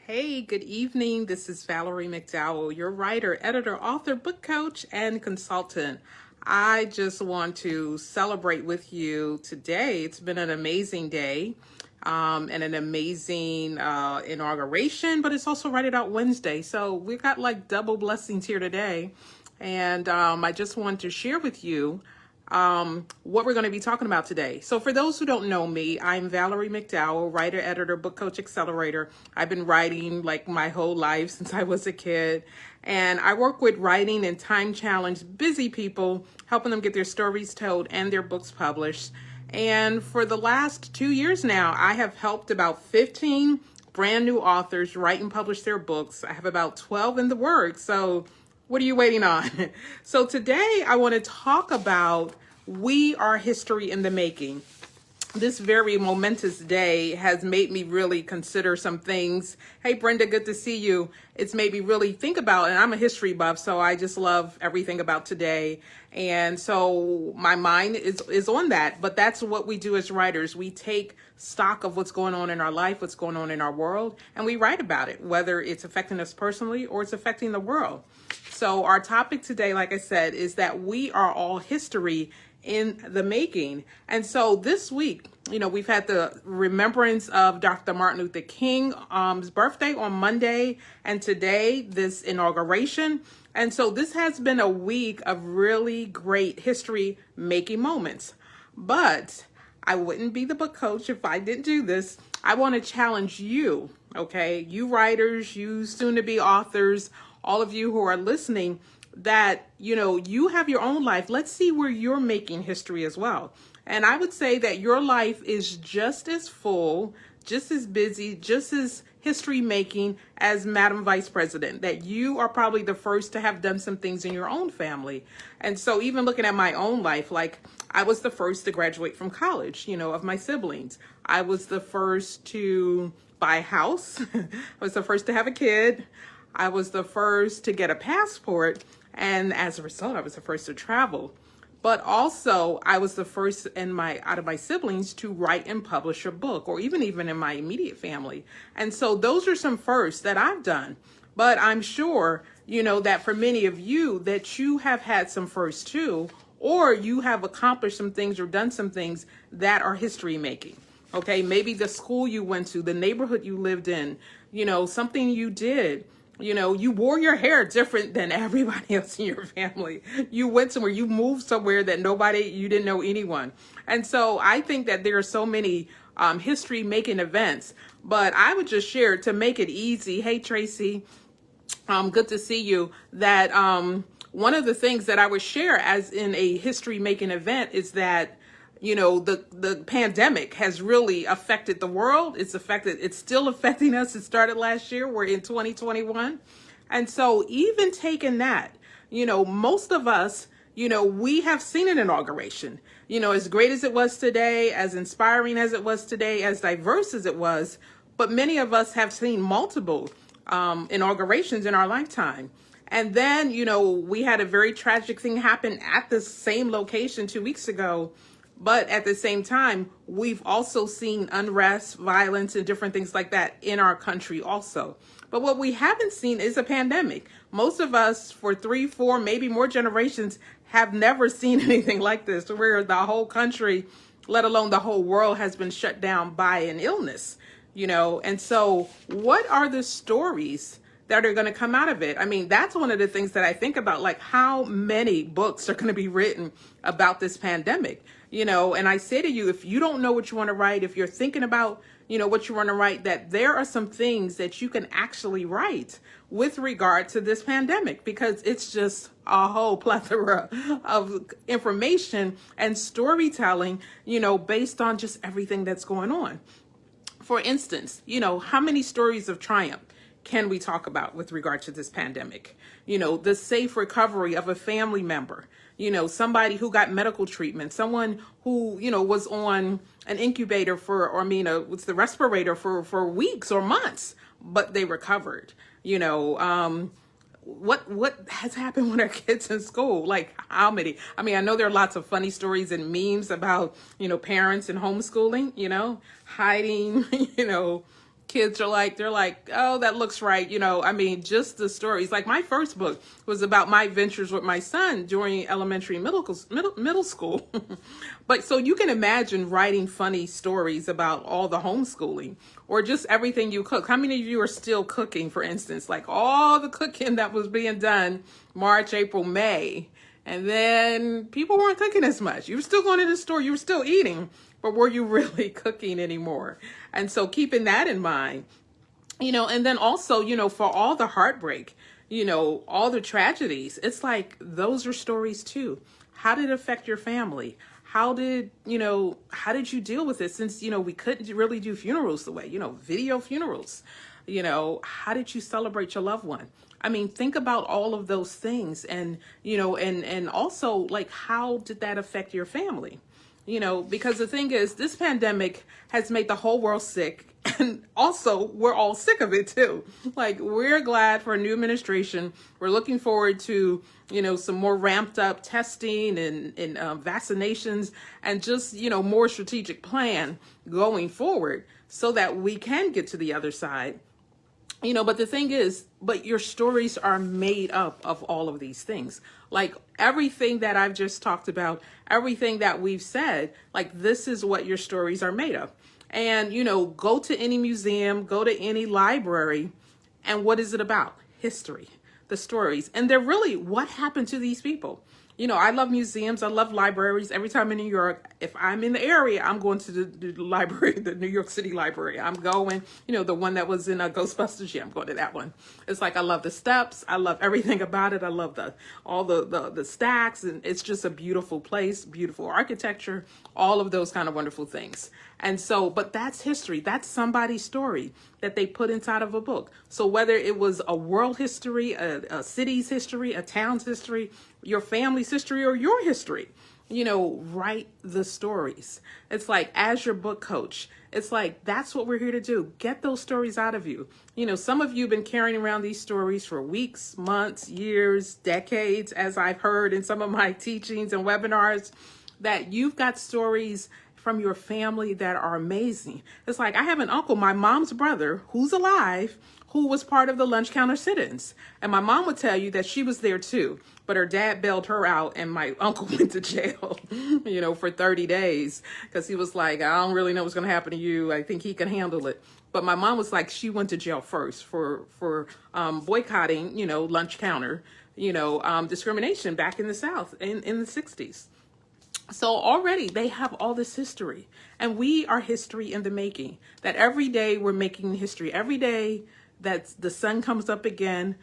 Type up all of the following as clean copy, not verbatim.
Hey, good evening. This is Valerie McDowell, your writer, editor, author, book coach, and consultant. I just want to celebrate with you today. It's been an amazing day and an amazing inauguration, but it's also Write It Out Wednesday. So we got like double blessings here today. And I just want to share with you what we're going to be talking about today. So for those who don't know me, I'm Valerie McDowell, writer, editor, book coach, accelerator. I've been writing like my whole life since I was a kid. And I work with writing and time challenged busy people, helping them get their stories told and their books published. And for the last 2 years now, I have helped about 15 brand new authors write and publish their books. I have about 12 in the works. So what are you waiting on? So today I want to talk about We Are History in the Making. This very momentous day has made me really consider some things. Hey, Brenda, good to see you. It's made me really think about, and I'm a history buff, so I just love everything about today. And so my mind is on that. But that's what we do as writers. We take stock of what's going on in our life, what's going on in our world, and we write about it, whether it's affecting us personally or it's affecting the world. So our topic today, like I said, is that we are all history in the making. And so this week, we've had the remembrance of Dr. Martin Luther King's birthday on Monday, and today, this inauguration. And so this has been a week of really great history making moments. But I wouldn't be the book coach if I didn't do this. I want to challenge you, okay? You writers, you soon to be authors, all of you who are listening, that, you have your own life. Let's see where you're making history as well. And I would say that your life is just as full, just as busy, just as history making as Madam Vice President, that you are probably the first to have done some things in your own family. And so even looking at my own life, like I was the first to graduate from college, of my siblings. I was the first to buy a house. I was the first to have a kid. I was the first to get a passport, and as a result, I was the first to travel. But also, I was the first out of my siblings to write and publish a book, or even in my immediate family. And so those are some firsts that I've done. But I'm sure, that for many of you, that you have had some firsts too, or you have accomplished some things or done some things that are history making. Okay, maybe the school you went to, the neighborhood you lived in, something you did. You wore your hair different than everybody else in your family. You went somewhere, you moved somewhere that you didn't know anyone. And so I think that there are so many history making events, but I would just share to make it easy. Hey, Tracy, good to see you. That one of the things that I would share as in a history making event is that the pandemic has really affected the world. It's still affecting us. It started last year. We're in 2021. And so even taking that, most of us, we have seen an inauguration, as great as it was today, as inspiring as it was today, as diverse as it was. But many of us have seen multiple inaugurations in our lifetime. And then, we had a very tragic thing happen at the same location 2 weeks ago. But at the same time, we've also seen unrest, violence, and different things like that in our country also. But what we haven't seen is a pandemic. Most of us for 3, 4, maybe more generations have never seen anything like this, where the whole country, let alone the whole world, has been shut down by an illness, And so what are the stories that are going to come out of it? I mean, that's one of the things that I think about, like how many books are going to be written about this pandemic. And I say to you, if you don't know what you want to write, if you're thinking about, what you want to write, that there are some things that you can actually write with regard to this pandemic, because it's just a whole plethora of information and storytelling, based on just everything that's going on. For instance, how many stories of triumph can we talk about with regard to this pandemic? The safe recovery of a family member, somebody who got medical treatment, someone who, was on an incubator with the respirator for weeks or months, but they recovered. What has happened with our kids in school? Like how many? I mean, I know there are lots of funny stories and memes about, parents and homeschooling, hiding, Kids are like, they're like, oh, that looks right. I mean, just the stories. Like my first book was about my ventures with my son during elementary and middle school. But so you can imagine writing funny stories about all the homeschooling or just everything you cook. How many of you are still cooking, for instance, like all the cooking that was being done March, April, May, and then people weren't cooking as much. You were still going to the store, you were still eating, but were you really cooking anymore? And so keeping that in mind, and then also, for all the heartbreak, all the tragedies, it's like those are stories too. How did it affect your family? How did you deal with it since, we couldn't really do funerals the way, video funerals, how did you celebrate your loved one? I mean, think about all of those things and, and also like, how did that affect your family? Because the thing is, this pandemic has made the whole world sick. And also, we're all sick of it too. Like, we're glad for a new administration. We're looking forward to, some more ramped up testing and vaccinations and just, more strategic plan going forward so that we can get to the other side. But the thing is, but your stories are made up of all of these things. Like everything that I've just talked about, everything that we've said, like this is what your stories are made of. And, go to any museum, go to any library, and what is it about? History, the stories. And they're really what happened to these people. I love museums. I love libraries. Every time in New York, if I'm in the area, I'm going to the library, the New York City Library. I'm going, the one that was in Ghostbusters. Yeah, I'm going to that one. It's like, I love the steps. I love everything about it. I love all the stacks. And it's just a beautiful place, beautiful architecture, all of those kind of wonderful things. And so, but that's history. That's somebody's story that they put inside of a book. So whether it was a world history, a city's history, a town's history, your family's history, or your history, write the stories. It's like, as your book coach, it's like, that's what we're here to do. Get those stories out of you. Some of you have been carrying around these stories for weeks, months, years, decades, as I've heard in some of my teachings and webinars, that you've got stories from your family that are amazing. It's like, I have an uncle, my mom's brother, who's alive, who was part of the lunch counter sit-ins. And my mom would tell you that she was there too, but her dad bailed her out and my uncle went to jail, for 30 days because he was like, I don't really know what's going to happen to you. I think he can handle it. But my mom was like, she went to jail first for boycotting, lunch counter, discrimination back in the South in the 60s. So already they have all this history, and we are history in the making, that every day we're making history. Every day that the sun comes up again,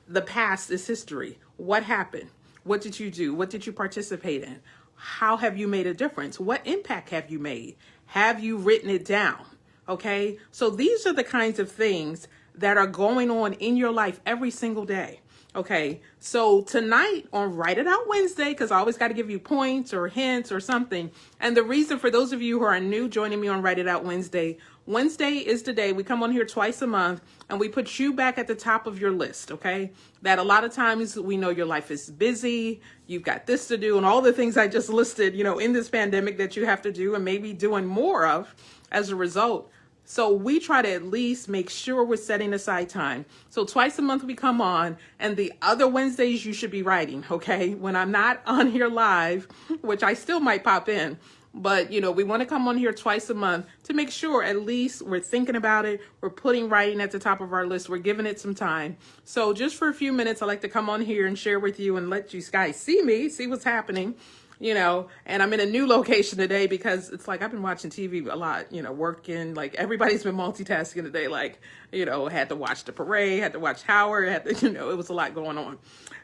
the past is history. What happened? What did you do? What did you participate in? How have you made a difference? What impact have you made? Have you written it down? Okay. So these are the kinds of things that are going on in your life every single day. Okay, so tonight on Write It Out Wednesday, because I always got to give you points or hints or something. And the reason for those of you who are new joining me on Write It Out Wednesday, Wednesday is the day we come on here twice a month and we put you back at the top of your list, okay? That a lot of times we know your life is busy, you've got this to do and all the things I just listed, in this pandemic that you have to do and maybe doing more of as a result. So we try to at least make sure we're setting aside time. So twice a month we come on, and the other Wednesdays you should be writing, okay? When I'm not on here live, which I still might pop in, but we want to come on here twice a month to make sure at least we're thinking about it. We're putting writing at the top of our list. We're giving it some time. So just for a few minutes, I like to come on here and share with you and let you guys see me, see what's happening. And I'm in a new location today because it's like I've been watching TV a lot, working, like everybody's been multitasking today, like, had to watch the parade, had to watch Howard, it was a lot going on.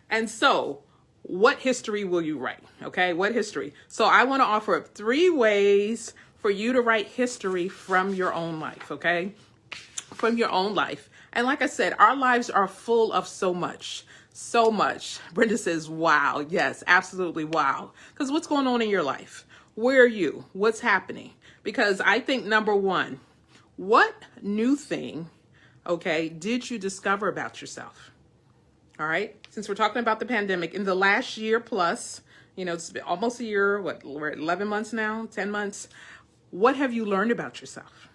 And so what history will you write? Okay, what history? So I want to offer up 3 ways for you to write history from your own life, okay? From your own life. And like I said, our lives are full of so much. So much. Brenda says, wow. Yes, absolutely. Wow. Because what's going on in your life? Where are you? What's happening? Because I think number one, what new thing, okay, did you discover about yourself? All right. Since we're talking about the pandemic in the last year plus, it's been almost a year, we're at 11 months now, 10 months. What have you learned about yourself?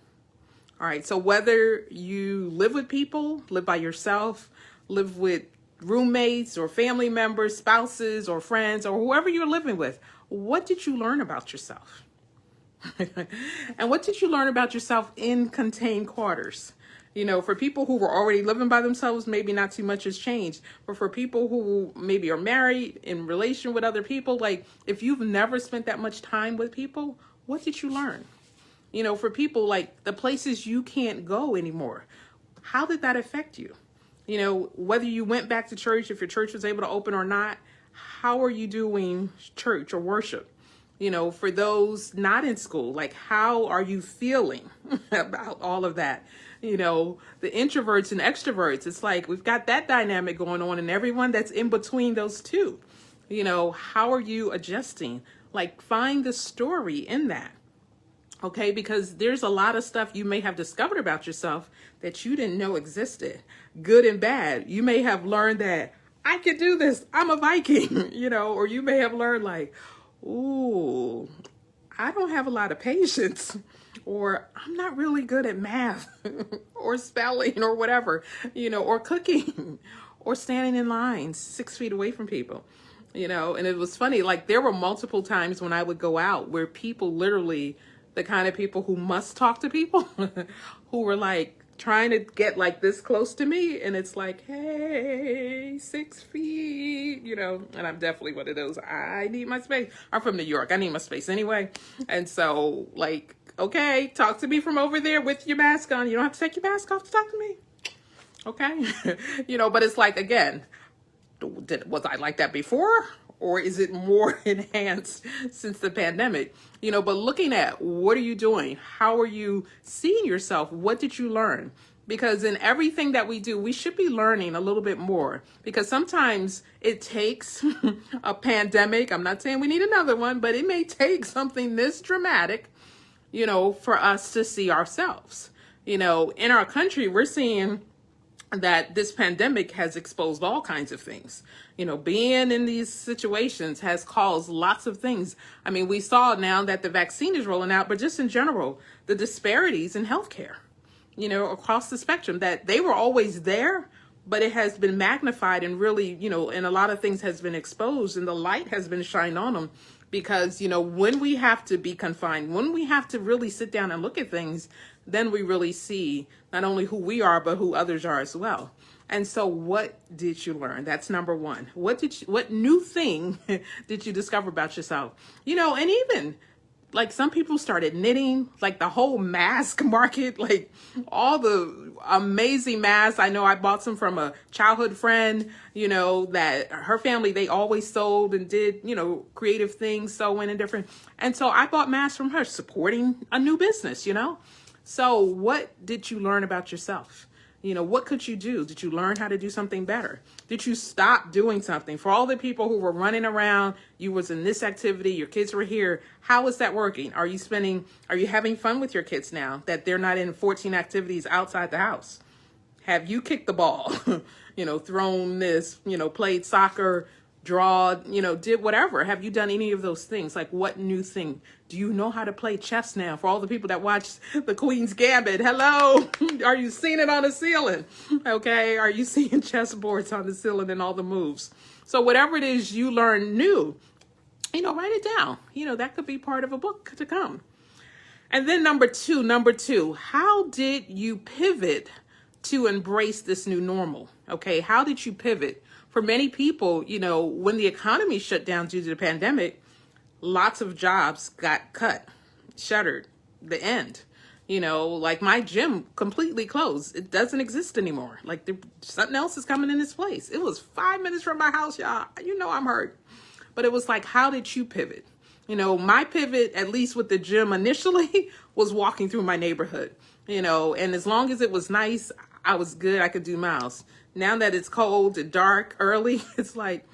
All right. So whether you live with people, live by yourself, live with roommates or family members, spouses or friends or whoever you're living with, what did you learn about yourself? And what did you learn about yourself in contained quarters? For people who were already living by themselves, maybe not too much has changed. But for people who maybe are married, in relation with other people, like if you've never spent that much time with people, what did you learn? For people like the places you can't go anymore, how did that affect you? Whether you went back to church, if your church was able to open or not, how are you doing church or worship? For those not in school, like how are you feeling about all of that? The introverts and extroverts, it's like we've got that dynamic going on, and everyone that's in between those two. How are you adjusting? Like find the story in that. Okay, because there's a lot of stuff you may have discovered about yourself that you didn't know existed, good and bad. You may have learned that I could do this. I'm a Viking, or you may have learned like, ooh, I don't have a lot of patience, or I'm not really good at math or spelling or whatever, or cooking or standing in lines 6 feet away from people, and it was funny. Like there were multiple times when I would go out where people literally, the kind of people who must talk to people who were like trying to get like this close to me. And it's like, hey, 6 feet, and I'm definitely one of those. I need my space. I'm from New York. I need my space anyway. And so like, okay, talk to me from over there with your mask on. You don't have to take your mask off to talk to me. Okay. But it's like, again, was I like that before? Or is it more enhanced since the pandemic? But looking at what are you doing? How are you seeing yourself? What did you learn? Because in everything that we do, we should be learning a little bit more, because sometimes it takes a pandemic. I'm not saying we need another one, but it may take something this dramatic, for us to see ourselves. In our country, we're seeing that this pandemic has exposed all kinds of things. Being in these situations has caused lots of things. I mean, we saw now that the vaccine is rolling out, but just in general, the disparities in healthcare, across the spectrum, that they were always there, but it has been magnified and really, and a lot of things has been exposed and the light has been shined on them. Because, when we have to be confined, when we have to really sit down and look at things, then we really see not only who we are, but who others are as well. And so what did you learn? That's number one. What new thing did you discover about yourself? And even like some people started knitting, like the whole mask market, like all the amazing masks. I know I bought some from a childhood friend, that her family, they always sold and did, creative things, sewing and different. And so I bought masks from her, supporting a new business, So what did you learn about yourself? What could you do? Did you learn how to do something better? Did you stop doing something? For all the people who were running around, you was in this activity, your kids were here. How is that working? Are you having fun with your kids now that they're not in 14 activities outside the house? Have you kicked the ball, thrown this, played soccer, draw, did whatever? Have you done any of those things? Like what new thing? Do you know how to play chess now? For all the people that watch the Queen's Gambit, hello, are you seeing it on the ceiling? Okay, are you seeing chessboards on the ceiling and all the moves? So whatever it is you learn new, write it down. That could be part of a book to come. And then number two, how did you pivot to embrace this new normal? Okay, how did you pivot? For many people, when the economy shut down due to the pandemic, lots of jobs got cut, shuttered, the end. Like my gym completely closed. It doesn't exist anymore. Like something else is coming in its place. It was 5 minutes from my house, y'all. I'm hurt. But it was like, how did you pivot? My pivot, at least with the gym initially, was walking through my neighborhood, and as long as it was nice, I was good. I could do miles. Now that it's cold and dark early, it's like,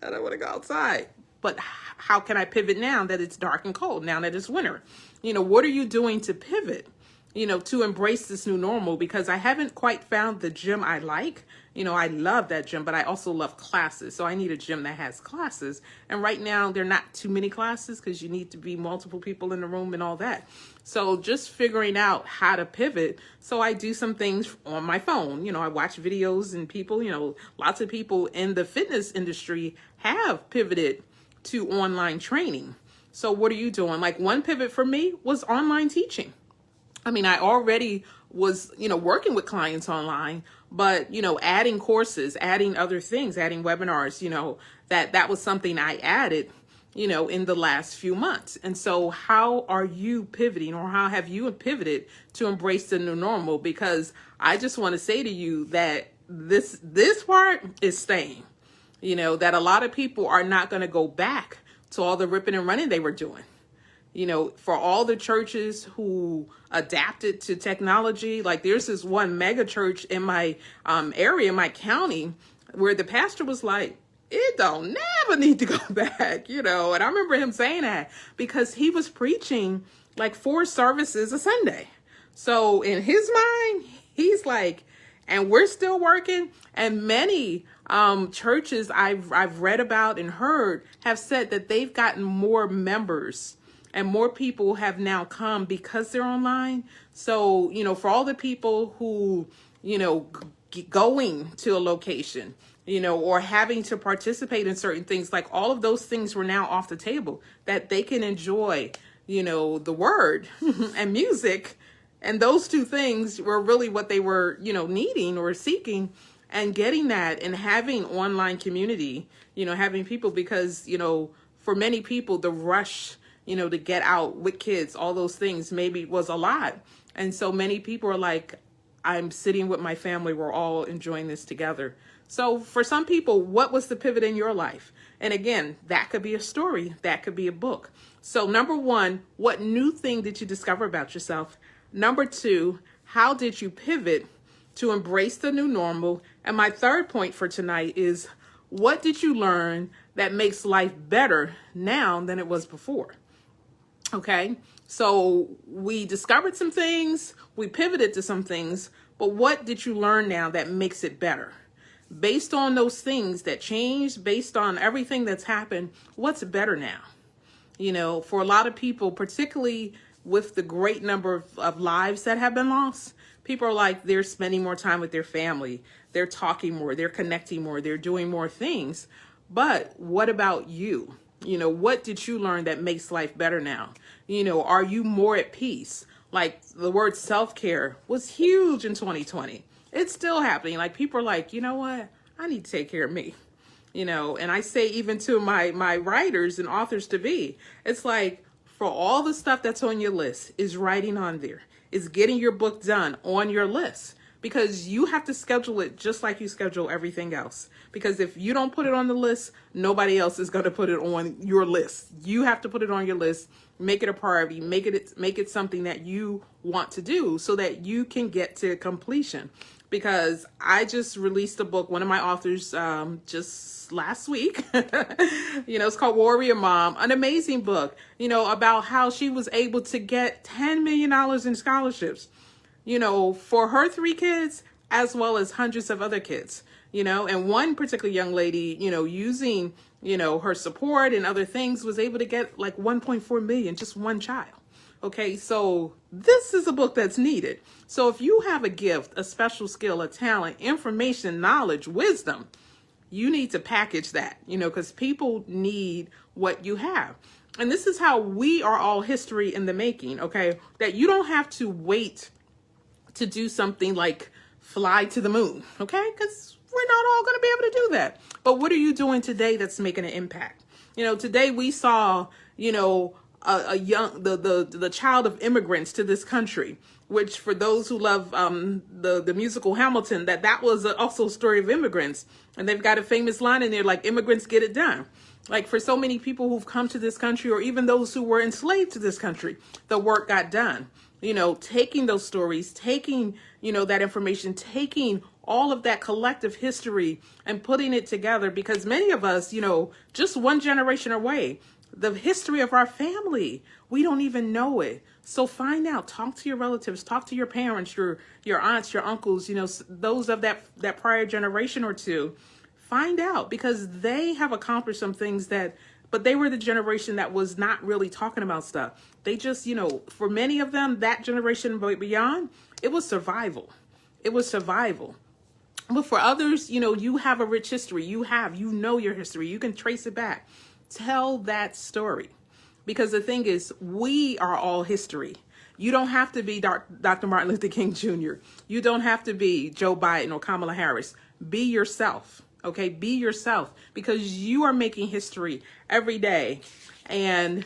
I don't want to go outside. But how can I pivot now that it's dark and cold, now that it's winter? What are you doing to pivot? to embrace this new normal, because I haven't quite found the gym I like. I love that gym, but I also love classes. So I need a gym that has classes. And right now, there are not too many classes because you need to be multiple people in the room and all that. So just figuring out how to pivot. So I do some things on my phone. I watch videos, and people, lots of people in the fitness industry have pivoted to online training. So what are you doing? Like, one pivot for me was online teaching. I mean, I already was, working with clients online, but, adding courses, adding other things, adding webinars, that was something I added, in the last few months. And so how are you pivoting, or how have you pivoted to embrace the new normal? Because I just want to say to you that this part is staying, that a lot of people are not going to go back to all the ripping and running they were doing. For all the churches who adapted to technology, like there's this one mega church in my area, my county, where the pastor was like, it don't never need to go back, and I remember him saying that because he was preaching like 4 services a Sunday. So in his mind, he's like, and we're still working. And many churches I've read about and heard have said that they've gotten more members, and more people have now come because they're online. So, for all the people who, going to a location, or having to participate in certain things, like all of those things were now off the table, that they can enjoy, the word and music. And those 2 things were really what they were, needing or seeking, and getting that, and having online community, having people, because, for many people, the rush, to get out with kids, all those things maybe was a lot. And so many people are like, I'm sitting with my family. We're all enjoying this together. So for some people, what was the pivot in your life? And again, that could be a story. That could be a book. So number 1, what new thing did you discover about yourself? Number 2, how did you pivot to embrace the new normal? And my third point for tonight is, what did you learn that makes life better now than it was before? Okay, so we discovered some things, we pivoted to some things, but what did you learn now that makes it better? Based on those things that changed, based on everything that's happened, what's better now? For a lot of people, particularly with the great number of lives that have been lost, people are like, they're spending more time with their family, they're talking more, they're connecting more, they're doing more things. But what about you? What did you learn that makes life better now? Are you more at peace? Like, the word self-care was huge in 2020. It's still happening. Like, people are like, you know what? I need to take care of me. And I say even to my writers and authors to be, it's like, for all the stuff that's on your list, is writing on there, is getting your book done on your list. Because you have to schedule it just like you schedule everything else. Because if you don't put it on the list, nobody else is going to put it on your list. You have to put it on your list, make it a priority, make it something that you want to do so that you can get to completion. Because I just released a book, one of my authors just last week, it's called Warrior Mom, an amazing book, about how she was able to get $10 million in scholarships, for her 3 kids, as well as hundreds of other kids, and one particular young lady, using, her support and other things, was able to get like 1.4 million, just one child. Okay, so this is a book that's needed. So if you have a gift, a special skill, a talent, information, knowledge, wisdom, you need to package that, because people need what you have. And this is how we are all history in the making, okay? That you don't have to wait to do something like fly to the moon, okay? Because we're not all going to be able to do that. But what are you doing today that's making an impact? Today we saw, a young, the child of immigrants to this country, which for those who love the musical Hamilton, that was also a story of immigrants. And they've got a famous line in there, like, immigrants get it done. Like, for so many people who've come to this country, or even those who were enslaved to this country, the work got done. Taking those stories, taking, that information, taking all of that collective history and putting it together, because many of us, just one generation away, the history of our family. We don't even know it. So find out, talk to your relatives, talk to your parents, your aunts, your uncles, those of that prior generation or two. Find out, because they have accomplished some things but they were the generation that was not really talking about stuff. They just, for many of them, that generation beyond, it was survival. It was survival. But for others, you have a rich history. You know your history. You can trace it back. Tell that story. Because the thing is, we are all history. You don't have to be Dr. Martin Luther King Jr. You don't have to be Joe Biden or Kamala Harris. Be yourself. Okay, be yourself, because you are making history every day. And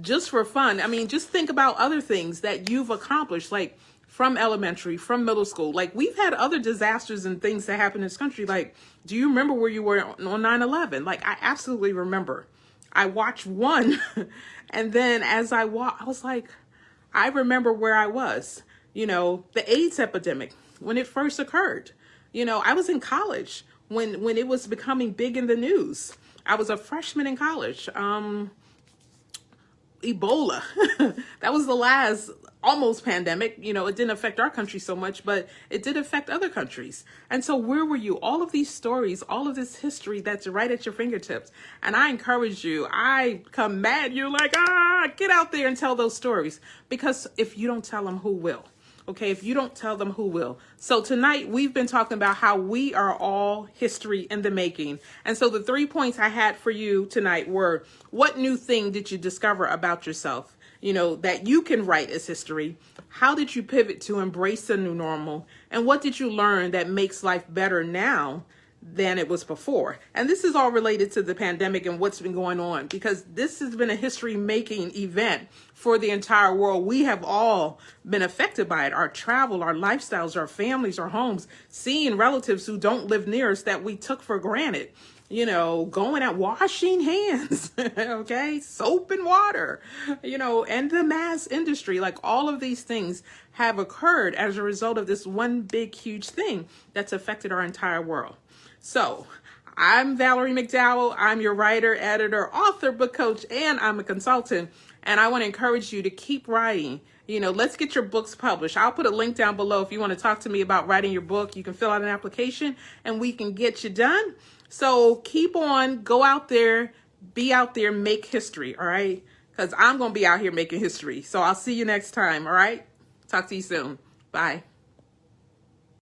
just for fun, just think about other things that you've accomplished, like from elementary, from middle school. Like, we've had other disasters and things that happen in this country. Like, do you remember where you were on 9/11? Like, I absolutely remember. I watched one, and then as I was like, I remember where I was. The AIDS epidemic, when it first occurred. I was in college when it was becoming big in the news. I was a freshman in college. Ebola, that was the last almost pandemic. It didn't affect our country so much, but it did affect other countries. And so where were you? All of these stories, all of this history that's right at your fingertips. And I encourage you, I come mad, you're like, get out there and tell those stories. Because if you don't tell them, who will? Okay, if you don't tell them, who will? So tonight we've been talking about how we are all history in the making. And so the 3 points I had for you tonight were, what new thing did you discover about yourself, that you can write as history? How did you pivot to embrace the new normal? And what did you learn that makes life better now than it was before? And this is all related to the pandemic and what's been going on, because this has been a history making event for the entire world. We have all been affected by it. Our travel, our lifestyles, our families, our homes, seeing relatives who don't live near us that we took for granted, going out, washing hands, okay, soap and water, and the mass industry. Like, all of these things have occurred as a result of this one big, huge thing that's affected our entire world. So I'm Valerie McDowell. I'm your writer, editor, author, book coach, and I'm a consultant. And I want to encourage you to keep writing. Let's get your books published. I'll put a link down below if you want to talk to me about writing your book. You can fill out an application and we can get you done. So keep on, go out there, be out there, make history, all right? Because I'm going to be out here making history. So I'll see you next time, all right? Talk to you soon. Bye.